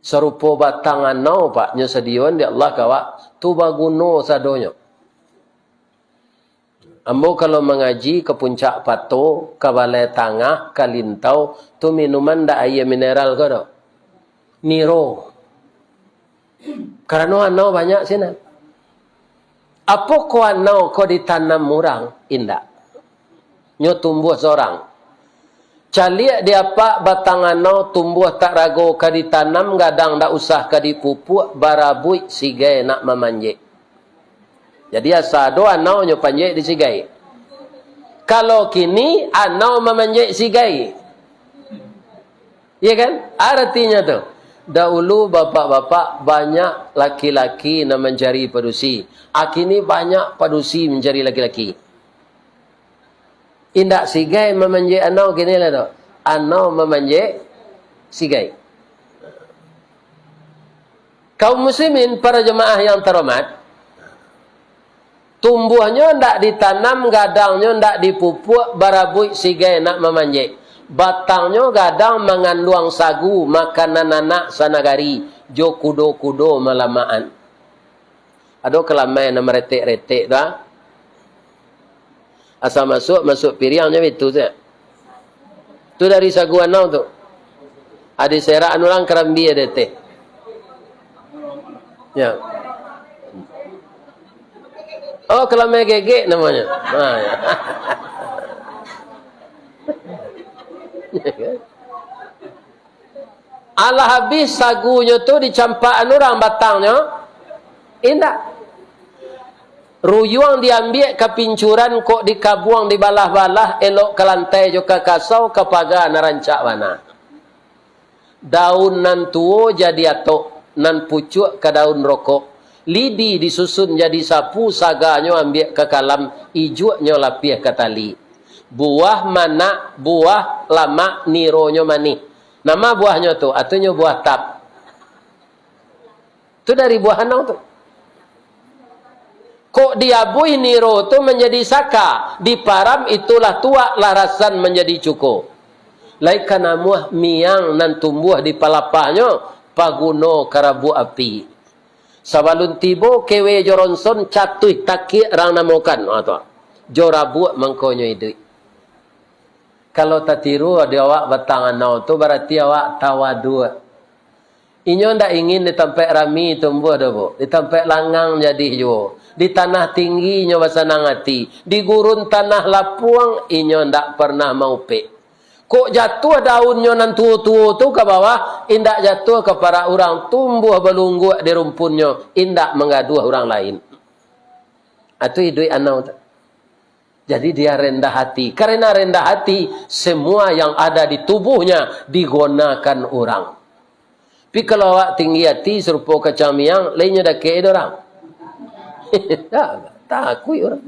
Serupa batang anau pak nya sedion di Allah kawak tu baguno sadonyo. Ambo kalau mengaji ke puncak pato, ke balai tangah, ke lintau, tu minuman dak air mineral ke do? Niro. Karena anau banyak sini. Apa ko anau ko ditanam murang? Indah. Nyo tumbuh seorang. Caliak dia pak batang anau tumbuh tak rago ka ditanam gadang dak usah ka dipupuk barabui sigai nak memanjek. Jadi asado anau nyo panjek di sigai. Kalau kini anau memanjek sigai. Iya kan? Artinya tu. Dahulu bapak-bapak banyak laki-laki nak mencari padusi. Kini banyak padusi mencari laki-laki. Indak sigai memanjek anau kini lah tu. Anau memanjek sigai. Kaum muslimin, para jemaah yang terhormat, tumbuhnya ndak ditanam, gadangnya ndak dipupuk, barabui sigai nak memanjek. Batangnya gadang mengandung sagu, makanan anak sanagari, jo kudo-kudo malamaan. Ada kelamai nama retek-retek dah. Asal masuk piriangnya itu saja. Tu dari sagu anau tu. Ada serak anulang kerambi ada teh. Ya. Oh, kelamai gegek namanya. Ya. Alah habis sagunya tu dicampakkan orang batangnya. Indah. Ruyuang diambil ke pincuran kok dikabuang di balah-balah elok ke lantai juga kasau ke pagar narancak mana. Daun nan tuo jadi atok, nan pucuk ke daun rokok. Lidi disusun jadi sapu, saganya ambil ke kalam, ijuknya lapih ke tali. Buah mana, buah lama, nironyo mani. Nama buahnya tu, atunya buah tap. Tu dari buah anau tu. Kok diabui niro tu menjadi saka. Di param itulah tua larasan menjadi cuko. Laikan amuah miang nan tumbuh di palapanya. Paguno karabu api. Sabalun tibo kewe joronson catuh takik rang namokan. Jorabu mangkonyo idui. Kalau tak tiru ada awak batang anau tu berarti awak tawadu. Inyo ndak ingin di tempat rami tumbuh dah bu. Di tempat langang jadi jo. Di tanah tinggi nyo basanang hati. Di gurun tanah lapuang inyo ndak pernah mau pe. Kok jatuh daunnya nan tua-tua tu ke bawah, indak jatuh ke para orang tumbuh belungguk di rumpunnya, indak mengaduh orang lain. Itu idui anau tu. Jadi dia rendah hati. Karena rendah hati, semua yang ada di tubuhnya digunakan orang. Tapi kalau awak tinggi hati serupa kacang miang, lainnya dah kaya orang. Tak akui orang.